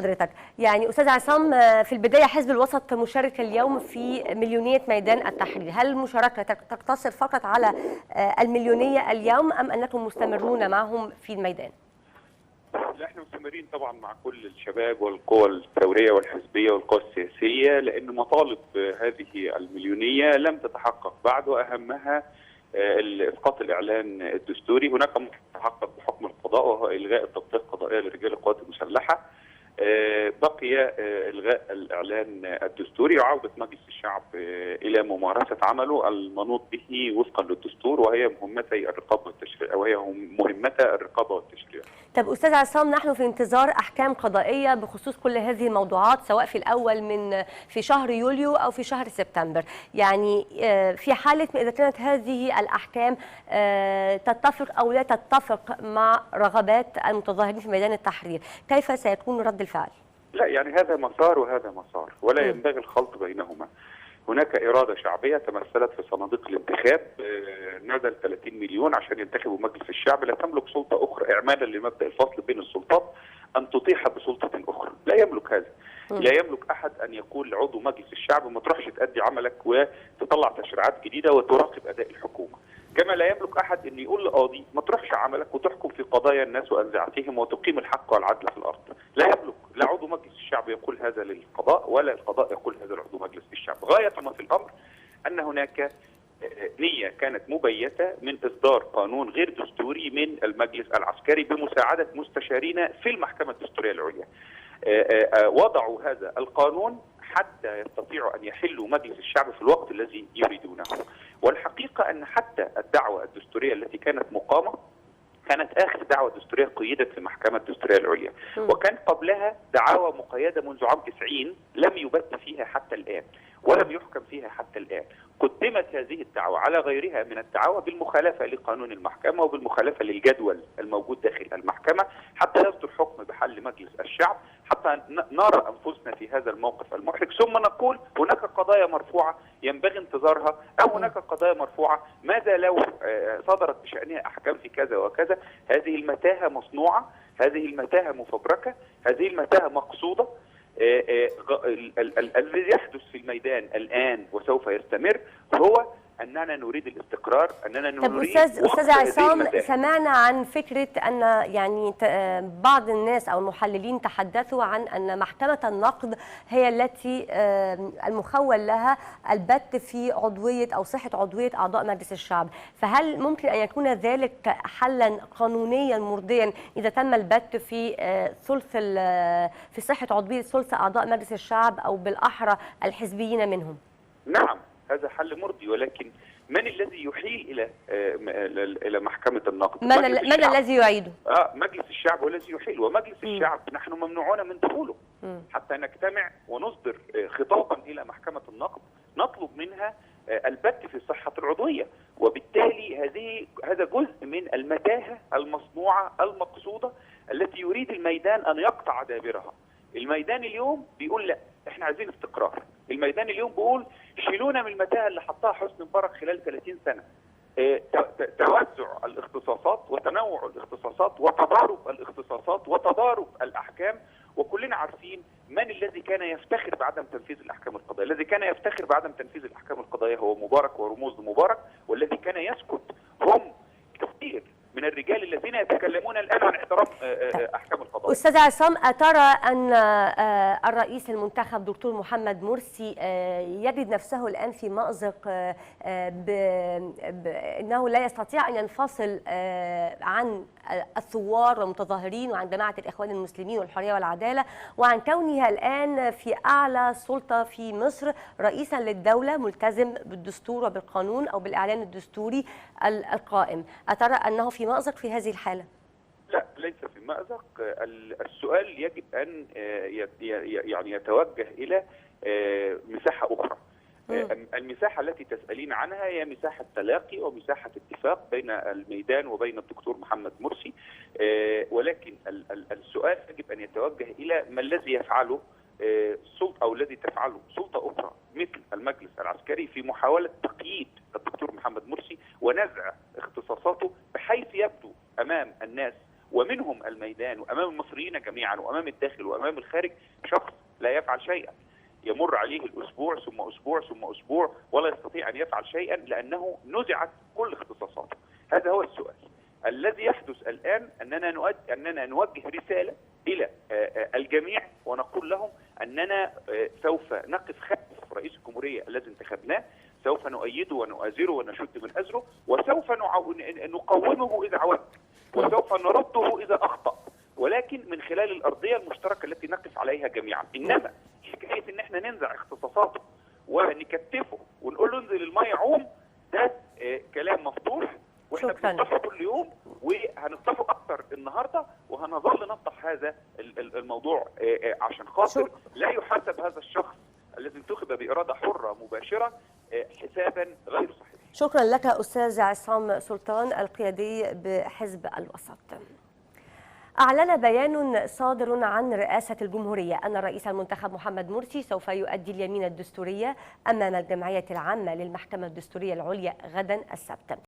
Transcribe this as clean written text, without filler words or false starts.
حضرتك يعني أستاذ عصام، في البداية حزب الوسط مشارك اليوم في مليونية ميدان التحرير، هل المشاركة تقتصر فقط على المليونية اليوم أم أنكم مستمرون معهم في الميدان؟ لا، احنا مستمرين طبعا مع كل الشباب والقوى الثورية والحزبية والقوى السياسية، لأن مطالب هذه المليونية لم تتحقق بعد، وأهمها إسقاط الإعلان الدستوري. هناك تحقق بحكم القضاء وهو إلغاء التغطية القضائية لرجال القوات المسلحة. بقي إلغاء الإعلان الدستوري وعودة مجلس الشعب إلى ممارسة عمله المنوط به وفقا للدستور، وهي مهمتي الرقابة والتشريع، الرقابة والتشريع. طب أستاذ عصام، نحن في انتظار أحكام قضائية بخصوص كل هذه الموضوعات، سواء في الأول في شهر يوليو أو في شهر سبتمبر. يعني في حالة إذا كانت هذه الأحكام تتفق أو لا تتفق مع رغبات المتظاهرين في ميدان التحرير، كيف سيكون رد الفعل؟ لا، يعني هذا مسار وهذا مسار، ولا ينبغي الخلط بينهما. هناك إرادة شعبية تمثلت في صناديق الانتخاب، نزل 30 مليون عشان ينتخبوا مجلس الشعب. لا تملك سلطة أخرى إعمالا لمبدأ الفصل بين السلطات أن تطيح بسلطة أخرى، لا يملك هذا. لا يملك أحد أن يقول لعضو مجلس الشعب ما تروحش تأدي عملك وتطلع تشريعات جديدة وتراقب أداء الحكومة. كما لا يملك أحد أن يقول لقاضي ما تروحش عملك وتحكم في قضايا الناس وأنزعتهم وتقيم الحق والعدل في الأرض. لا يملك لا عضو مجلس الشعب يقول هذا للقضاء ولا القضاء يقول هذا لعضو مجلس الشعب. غاية ما في الأمر أن هناك نية كانت مبيتة من إصدار قانون غير دستوري من المجلس العسكري بمساعدة مستشارين في المحكمة الدستورية العليا. وضعوا هذا القانون حتى يستطيعوا أن يحلوا مجلس الشعب في الوقت الذي يريدونه. والحقيقة أن حتى الدعوة الدستورية التي كانت مقامة كانت آخر دعوة دستورية قيدت في المحكمة الدستورية العليا، وكان قبلها دعاوى مقيدة منذ عام 90 لم يبت فيها حتى الآن ولم يحكم فيها حتى الآن. قدمت هذه الدعوة على غيرها من الدعاوى بالمخالفة لقانون المحكمة وبالمخالفة للجدول الموجود داخل المحكمة حتى يصدر حكم بحل مجلس الشعب، حتى نرى أنفسنا في هذا الموقف المحرج، ثم نقول هناك قضايا مرفوعة ينبغي انتظارها، أو هناك قضايا مرفوعة ماذا لو صدرت بشأنها أحكام في كذا وكذا. هذه المتاهة مصنوعة، هذه المتاهة مفبركة، هذه المتاهة مقصودة. الذي يحدث في الميدان الآن وسوف يستمر هو أننا نريد الاستقرار، أننا نريد. أستاذ عصام، سمعنا عن فكرة أن يعني بعض الناس أو المحللين تحدثوا عن أن محكمة النقد هي التي المخول لها البت في عضوية أو صحة عضوية أعضاء مجلس الشعب، فهل ممكن أن يكون ذلك حلا قانونيا مرضيا إذا تم البت في في صحة عضوية ثلث أعضاء مجلس الشعب أو بالأحرى الحزبيين منهم؟ نعم، هذا حل مرضي، ولكن من الذي يحيل الى محكمه النقد؟ من الذي يعيده؟ مجلس الشعب هو الذي يحيل، ومجلس الشعب نحن ممنوعون من دخوله حتى نجتمع ونصدر خطابا الى محكمه النقد نطلب منها البت في صحه العضويه. وبالتالي هذا جزء من المتاهه المصنوعه المقصوده التي يريد الميدان ان يقطع دابرها. الميدان اليوم بيقول لا، احنا عايزين استقرار. الميدان اليوم بيقول شيلونا من المتاهه اللي حطها حسني مبارك خلال 30 سنه. توزع الاختصاصات وتنوع الاختصاصات وتضارب الاختصاصات وتضارب الاحكام، وكلنا عارفين من الذي كان يفتخر بعدم تنفيذ الاحكام القضائيه. الذي كان يفتخر بعدم تنفيذ الاحكام القضائيه هو مبارك ورموز مبارك، والذي كان يسكت هم كثير من الرجال الذين يتكلمون الآن عن احترام أحكام القضاء. أستاذ عصام، أترى أن الرئيس المنتخب دكتور محمد مرسي يجد نفسه الآن في مأزق بأنه لا يستطيع أن ينفصل عن الثوار والمتظاهرين وعن جماعة الإخوان المسلمين والحرية والعدالة، وعن كونها الآن في أعلى سلطة في مصر رئيسا للدولة ملتزم بالدستور وبالقانون أو بالإعلان الدستوري القائم؟ أترى أنه في مأزق في هذه الحالة؟ لا، ليس في مأزق. السؤال يجب أن يعني يتوجه إلى مساحة أخرى. المساحة التي تسألين عنها هي مساحة تلاقي ومساحة اتفاق بين الميدان وبين الدكتور محمد مرسي، ولكن السؤال يجب أن يتوجه إلى ما الذي يفعله سلطة أو الذي تفعله سلطة أخرى مثل المجلس العسكري في محاولة تقييد الدكتور محمد مرسي ونزع اختصاصاته بحيث يبدو أمام الناس ومنهم الميدان وامام المصريين جميعا وامام الداخل وامام الخارج شخص لا يفعل شيئا، يمر عليه الاسبوع ثم اسبوع ثم اسبوع ولا يستطيع ان يفعل شيئا لانه نزعت كل اختصاصاته. هذا هو السؤال الذي يحدث الان، اننا نوجه رساله الى الجميع ونقول لهم اننا سوف نقف خلف رئيس الجمهوريه الذي انتخبناه، سوف نؤيده ونؤازره ونشد من ازره، وسوف نقومه اذا عوج، وسوف نرده اذا اخطا، ولكن من خلال الارضيه المشتركه التي نقف عليها جميعا. انما حكايه ان احنا ننزع اختصاصاته ونكتفه ونقول له انزل الميه عوم، ده كلام مفتوح، واحنا بنفتحه كل يوم وهنفتحه اكثر النهارده، وهنظل نفتح هذا الموضوع عشان خاطر لا يحاسب هذا الشخص الذي انتخب باراده حره مباشره حسابا غير صحيح. شكرا لك استاذ عصام سلطان القيادي بحزب الوسط. أعلن بيان صادر عن رئاسة الجمهورية أن الرئيس المنتخب محمد مرسي سوف يؤدي اليمين الدستورية أمام الجمعية العامة للمحكمة الدستورية العليا غدا السبت.